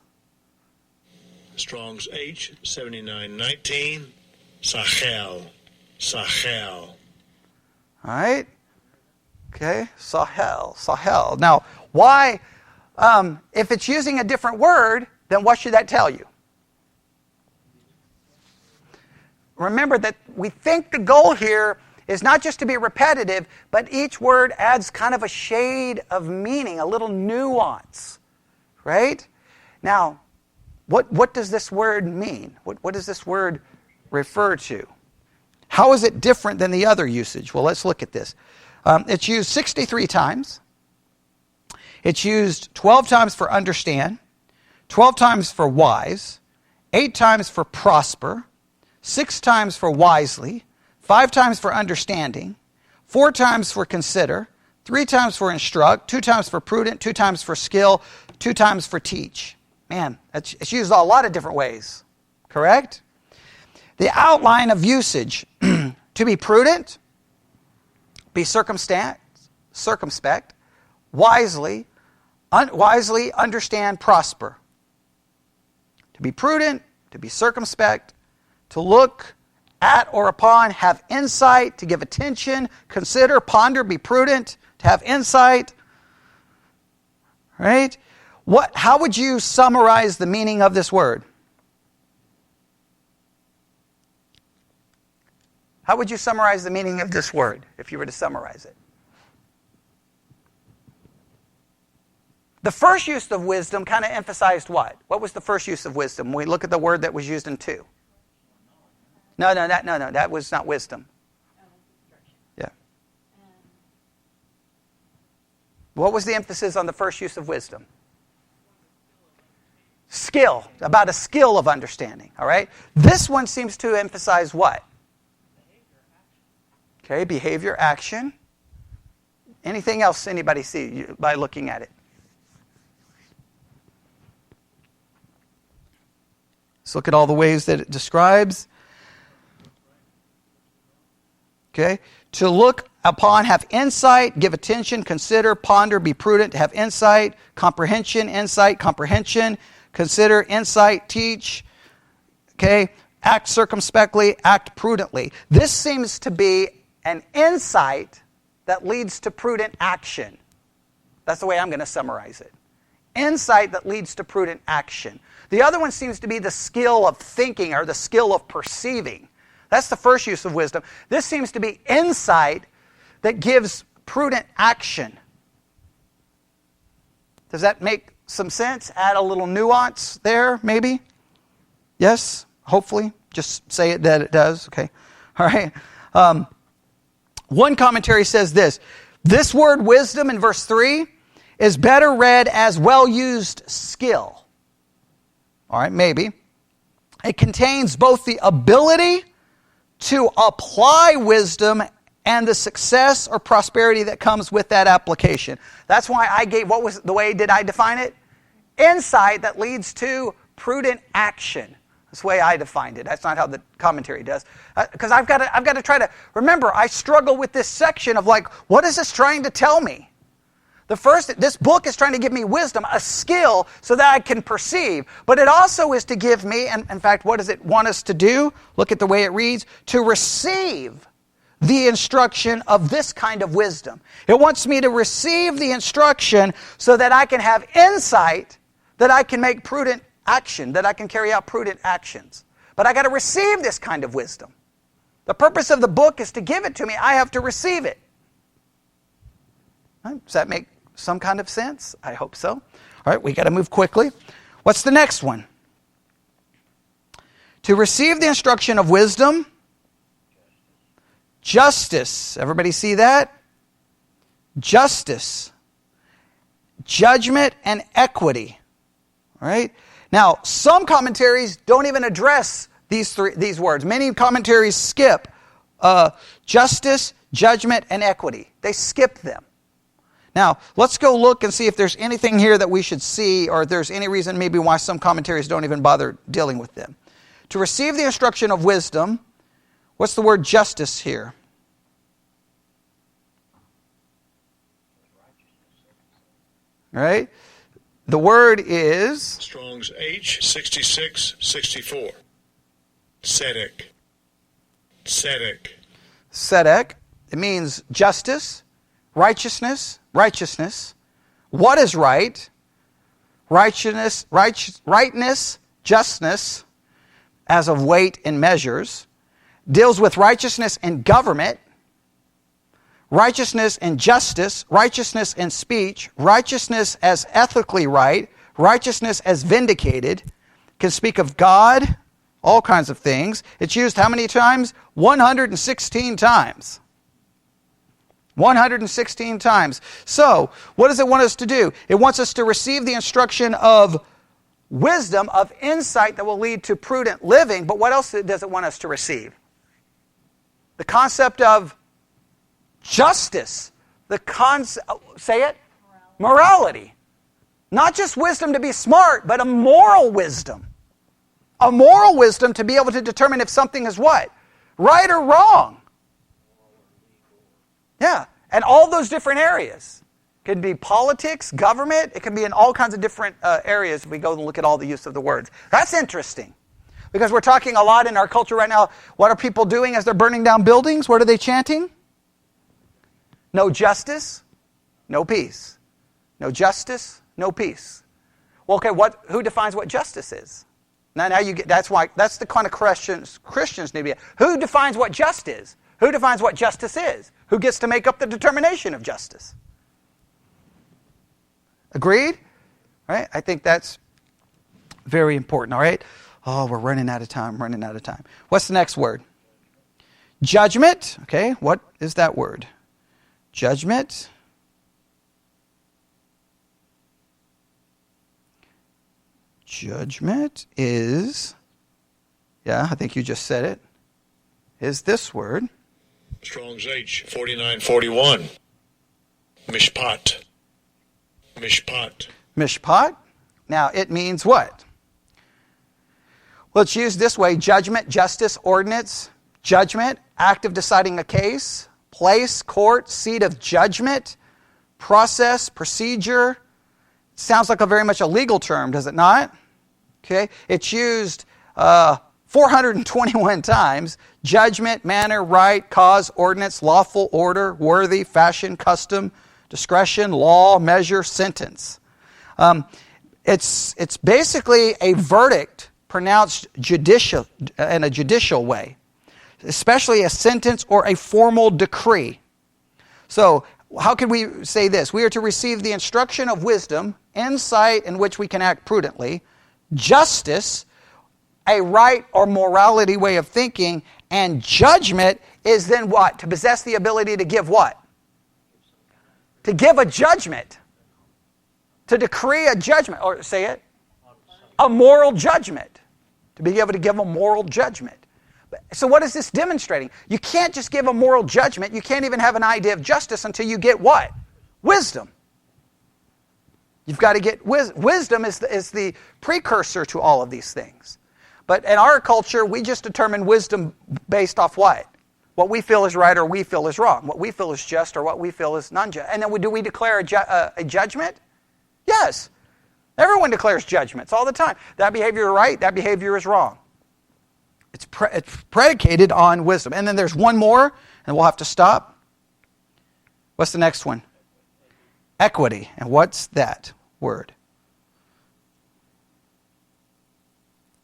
Strong's H, 7919, Sachel. Sachel. All right. Okay, Sahel. Now, why, if it's using a different word, then what should that tell you? Remember that we think the goal here is not just to be repetitive, but each word adds kind of a shade of meaning, a little nuance, right? Now, what does this word mean? What does this word refer to? How is it different than the other usage? Well, let's look at this. It's used 63 times. It's used 12 times for understand, 12 times for wise, 8 times for prosper, 6 times for wisely, 5 times for understanding, 4 times for consider, 3 times for instruct, 2 times for prudent, 2 times for skill, 2 times for teach. Man, it's used a lot of different ways, correct? The outline of usage, to be prudent, be circumspect, wisely understand, prosper. To be prudent, to be circumspect, to look at or upon, have insight, to give attention, consider, ponder, be prudent, to have insight, right? How would you summarize the meaning of this word? How would you summarize the meaning of this word if you were to summarize it? The first use of wisdom kind of emphasized what? What was the first use of wisdom when we look at the word that was used in 2? No, that was not wisdom. Yeah. What was the emphasis on the first use of wisdom? Skill, about a skill of understanding, all right? This one seems to emphasize what? Okay, behavior, action. Anything else anybody see by looking at it? Let's look at all the ways that it describes. Okay, to look upon, have insight, give attention, consider, ponder, be prudent, to have insight, comprehension, consider, insight, teach, okay, act circumspectly, act prudently. This seems to be an insight that leads to prudent action. That's the way I'm going to summarize it. Insight that leads to prudent action. The other one seems to be the skill of thinking or the skill of perceiving. That's the first use of wisdom. This seems to be insight that gives prudent action. Does that make some sense? Add a little nuance there, maybe? Yes? Hopefully? Just say it that it does. Okay. All right. One commentary says this. This word wisdom in verse 3 is better read as well-used skill. All right, maybe. It contains both the ability to apply wisdom and the success or prosperity that comes with that application. That's why I gave, what was the way did I define it? Insight that leads to prudent action. That's the way I defined it. That's not how the commentary does. Because I've got to try to, remember, I struggle with this section of like, what is this trying to tell me? This book is trying to give me wisdom, a skill, so that I can perceive. But it also is to give me, and in fact, what does it want us to do? Look at the way it reads. To receive the instruction of this kind of wisdom. It wants me to receive the instruction so that I can have insight, that I can make prudent action, that I can carry out prudent actions. But I got to receive this kind of wisdom. The purpose of the book is to give it to me. I have to receive it. Right? Does that make some kind of sense? I hope so. All right, we got to move quickly. What's the next one? To receive the instruction of wisdom, justice. Everybody see that? Justice, judgment, and equity. All right? Now, some commentaries don't even address these words. Many commentaries skip justice, judgment, and equity. They skip them. Now, let's go look and see if there's anything here that we should see, or if there's any reason maybe why some commentaries don't even bother dealing with them. To receive the instruction of wisdom, what's the word justice here? Right? The word is Strong's H6664. Tzedek. Tzedek. Tzedek. It means justice, righteousness. What is right? Rightness, justness, as of weight and measures. Deals with righteousness in government, righteousness and justice, righteousness in speech, righteousness as ethically right, righteousness as vindicated, can speak of God, all kinds of things. It's used how many times? 116 times. 116 times. So, what does it want us to do? It wants us to receive the instruction of wisdom, of insight that will lead to prudent living, but what else does it want us to receive? The concept of justice. Say it? Morality. Not just wisdom to be smart, but a moral wisdom. A moral wisdom to be able to determine if something is what? Right or wrong. Yeah, and all those different areas. It can be politics, government, it can be in all kinds of different areas if we go and look at all the use of the words. That's interesting. Because we're talking a lot in our culture right now. What are people doing as they're burning down buildings? What are they chanting? No justice, no peace. No justice, no peace. Well, okay, who defines what justice is? Now you get that's the kind of Christians need to be. Who defines what just is? Who defines what justice is? Who gets to make up the determination of justice? Agreed? Right? I think that's very important, all right? Oh, we're running out of time, What's the next word? Judgment. Okay, what is that word? Judgment. Judgment is, I think you just said it, is this word. Strong's H, 4941. Mishpat. Mishpat. Mishpat. Now, it means what? Well, it's used this way: judgment, justice, ordinance. Judgment, act of deciding a case. Place, court, seat of judgment. Process, procedure. Sounds like very much a legal term, does it not? Okay, it's used 421 times. Judgment, manner, right, cause, ordinance, lawful, order, worthy, fashion, custom, discretion, law, measure, sentence. It's basically a verdict pronounced in a judicial way, especially a sentence or a formal decree. So, how can we say this? We are to receive the instruction of wisdom, insight in which we can act prudently, justice, a right or morality way of thinking, and judgment is then what? To possess the ability to give what? To give a judgment. To decree a judgment. Or say it? A moral judgment. To be able to give a moral judgment. So what is this demonstrating? You can't just give a moral judgment. You can't even have an idea of justice until you get what? Wisdom. You've got to get wisdom is the precursor to all of these things. But in our culture, we just determine wisdom based off what? What we feel is right or we feel is wrong. What we feel is just or what we feel is non-just. And then do we declare a judgment? Yes. Everyone declares judgments all the time. That behavior is right, that behavior is wrong. It's predicated on wisdom. And then there's one more, and we'll have to stop. What's the next one? Equity. And what's that word?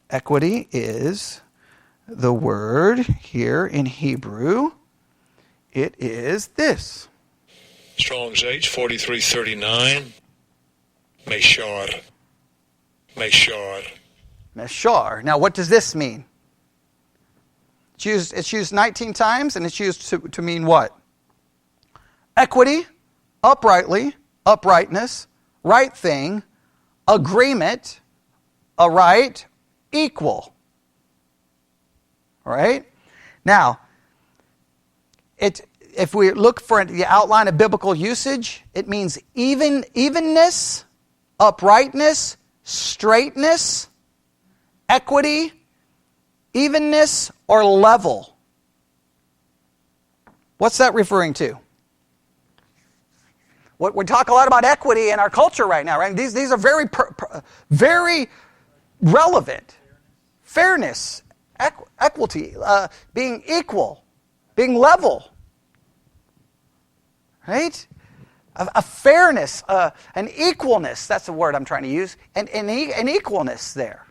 Equity is the word here in Hebrew, it is this. Strong's H, 4339. Meshar. Meshar. Meshar. Now, what does this mean? It's used 19 times, and it's used to mean what? Equity, uprightly, uprightness, right thing, agreement, a right, equal. All right? Now, if we look for the outline of biblical usage, it means evenness, uprightness, straightness, equity, evenness, or level. What's that referring to? We talk a lot about equity in our culture right now, right? These are very, very relevant. Fairness, equity, being equal, being level. Right? A fairness, an equalness, that's the word I'm trying to use, an equalness there.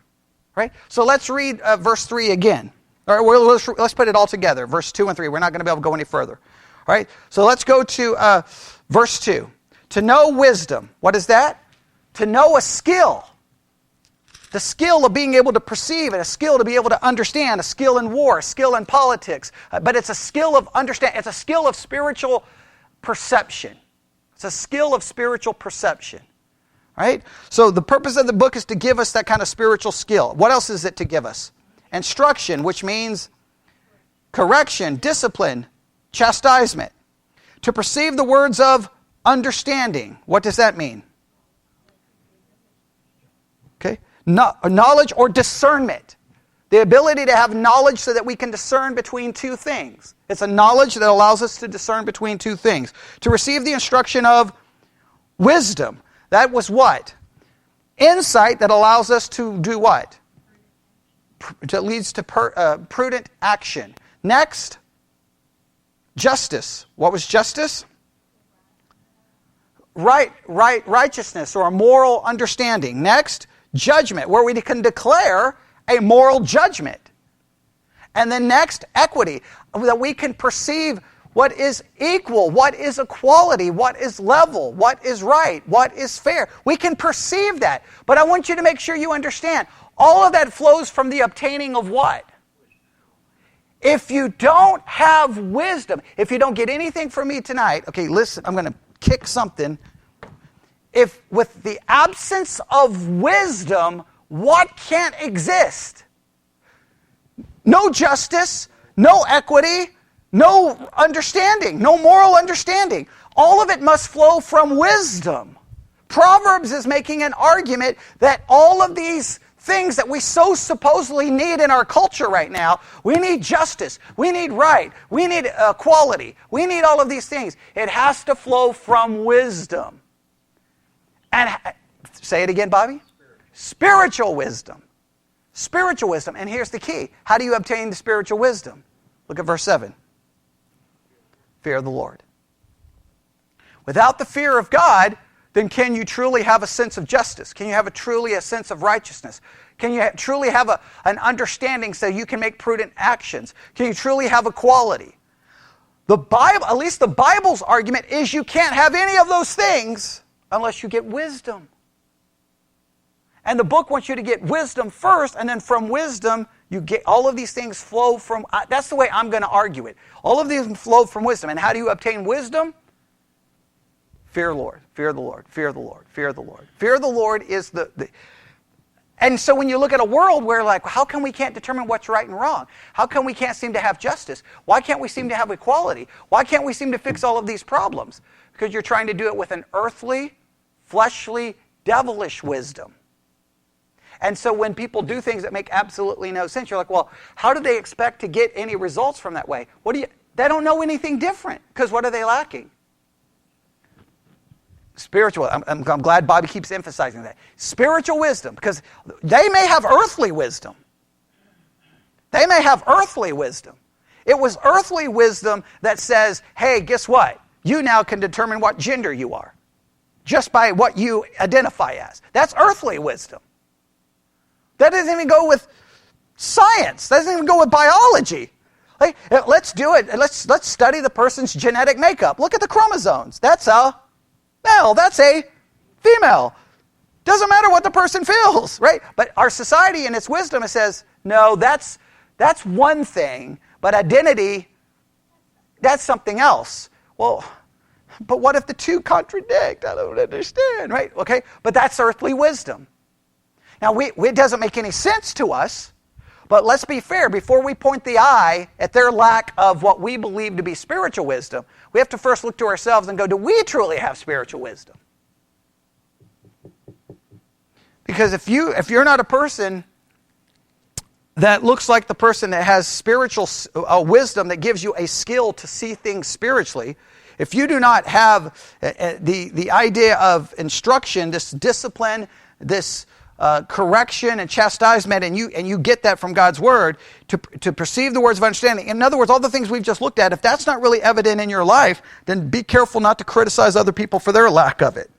Right? So let's read verse 3 again. All right, let's put it all together, verse 2 and 3. We're not going to be able to go any further. All right? So let's go to verse 2. To know wisdom. What is that? To know a skill. The skill of being able to perceive, and a skill to be able to understand, a skill in war, a skill in politics. But it's a skill of understand. It's a skill of spiritual perception. It's a skill of spiritual perception. Right? So the purpose of the book is to give us that kind of spiritual skill. What else is it to give us? Instruction, which means correction, discipline, chastisement. To perceive the words of understanding. What does that mean? Okay. Knowledge or discernment. The ability to have knowledge so that we can discern between two things. It's a knowledge that allows us to discern between two things. To receive the instruction of wisdom. That was what? Insight that allows us to do what? That leads to prudent action. Next, justice. What was justice? Righteousness or a moral understanding. Next, judgment, where we can declare a moral judgment. And then next, equity, that we can perceive what is equal, what is equality, what is level, what is right, what is fair. We can perceive that. But I want you to make sure you understand, all of that flows from the obtaining of what? If you don't have wisdom, if you don't get anything from me tonight, okay, listen, I'm going to kick something. If with the absence of wisdom, what can't exist? No justice, no equity, no understanding, no moral understanding. All of it must flow from wisdom. Proverbs is making an argument that all of these things that we so supposedly need in our culture right now, we need justice, we need right, we need equality, we need all of these things. It has to flow from wisdom. And say it again, Bobby. Spiritual wisdom. Spiritual wisdom. And here's the key. How do you obtain the spiritual wisdom? Look at verse 7. Fear of the Lord. Without the fear of God, then can you truly have a sense of justice? Can you have truly a sense of righteousness? Can you truly have an understanding so you can make prudent actions? Can you truly have equality? The Bible, at least the Bible's argument, is you can't have any of those things unless you get wisdom. And the book wants you to get wisdom first, and then from wisdom, you get all of these things flow from, that's the way I'm going to argue it. All of these flow from wisdom. And how do you obtain wisdom? Fear the Lord, fear the Lord, fear the Lord, fear the Lord. Fear the Lord is the. And so when you look at a world where like, how come we can't determine what's right and wrong? How come we can't seem to have justice? Why can't we seem to have equality? Why can't we seem to fix all of these problems? Because you're trying to do it with an earthly, fleshly, devilish wisdom. And so when people do things that make absolutely no sense, you're like, well, how do they expect to get any results from that way? They don't know anything different, because what are they lacking? Spiritual. I'm glad Bobby keeps emphasizing that. Spiritual wisdom, because they may have earthly wisdom. They may have earthly wisdom. It was earthly wisdom that says, hey, guess what? You now can determine what gender you are, just by what you identify as. That's earthly wisdom. That doesn't even go with Science. That doesn't even go with biology. Like, let's do it. Let's study the person's genetic makeup. Look at the chromosomes. That's a male. That's a female. Doesn't matter what the person feels, right? But our society in its wisdom, it says, no, that's one thing, but identity, that's something else. Well, but what if the two contradict? I don't understand, right? Okay, but that's earthly wisdom. Now, it doesn't make any sense to us, but let's be fair. Before we point the eye at their lack of what we believe to be spiritual wisdom, we have to first look to ourselves and go, do we truly have spiritual wisdom? Because if you're not a person that looks like the person that has spiritual wisdom that gives you a skill to see things spiritually, if you do not have the idea of instruction, this discipline, this correction and chastisement, and you get that from God's Word to perceive the words of understanding. In other words, all the things we've just looked at, if that's not really evident in your life, then be careful not to criticize other people for their lack of it.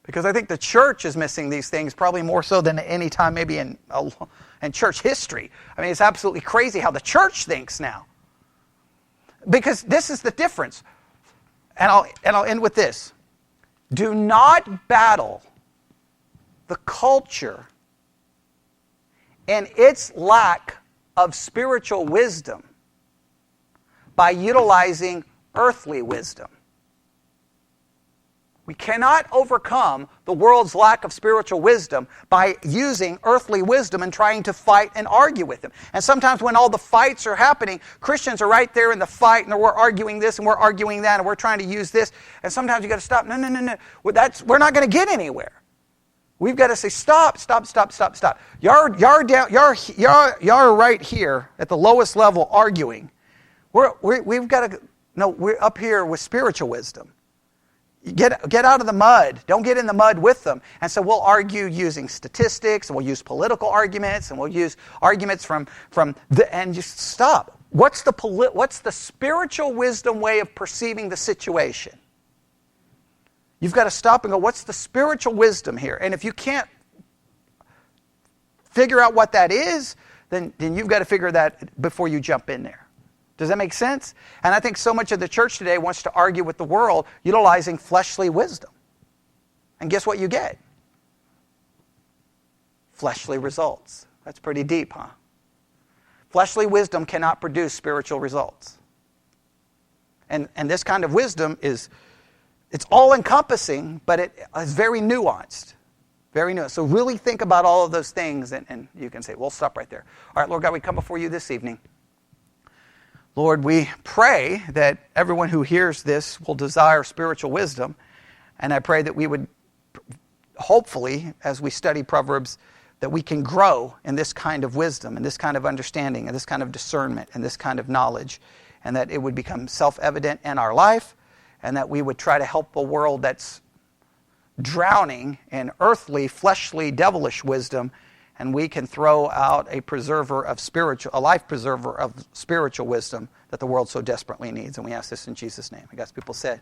Because I think the church is missing these things probably more so than any time maybe in church history. I mean, it's absolutely crazy how the church thinks now. Because this is the difference. And I'll end with this. Do not battle the culture and its lack of spiritual wisdom by utilizing earthly wisdom. We cannot overcome the world's lack of spiritual wisdom by using earthly wisdom and trying to fight and argue with them. And sometimes when all the fights are happening, Christians are right there in the fight, and we're arguing this and we're arguing that, and we're trying to use this. And sometimes you got to stop. No. We're not going to get anywhere. We've got to say, stop. You're right here at the lowest level arguing. We've got to, no, we're up here with spiritual wisdom. Get out of the mud. Don't get in the mud with them. And so we'll argue using statistics, and we'll use political arguments, and we'll use arguments and just stop. What's the spiritual wisdom way of perceiving the situation? You've got to stop and go, what's the spiritual wisdom here? And if you can't figure out what that is, then you've got to figure that before you jump in there. Does that make sense? And I think so much of the church today wants to argue with the world utilizing fleshly wisdom. And guess what you get? Fleshly results. That's pretty deep, huh? Fleshly wisdom cannot produce spiritual results. And this kind of wisdom it's all-encompassing, but it is very nuanced. Very nuanced. So really think about all of those things, and you can say, we'll stop right there. All right, Lord God, we come before you this evening. Lord, we pray that everyone who hears this will desire spiritual wisdom, and I pray that we would, hopefully, as we study Proverbs, that we can grow in this kind of wisdom, and this kind of understanding, and this kind of discernment, and this kind of knowledge, and that it would become self-evident in our life, and that we would try to help a world that's drowning in earthly, fleshly, devilish wisdom, and we can throw out a life preserver of spiritual wisdom that the world so desperately needs. And we ask this in Jesus' name. And God's people said,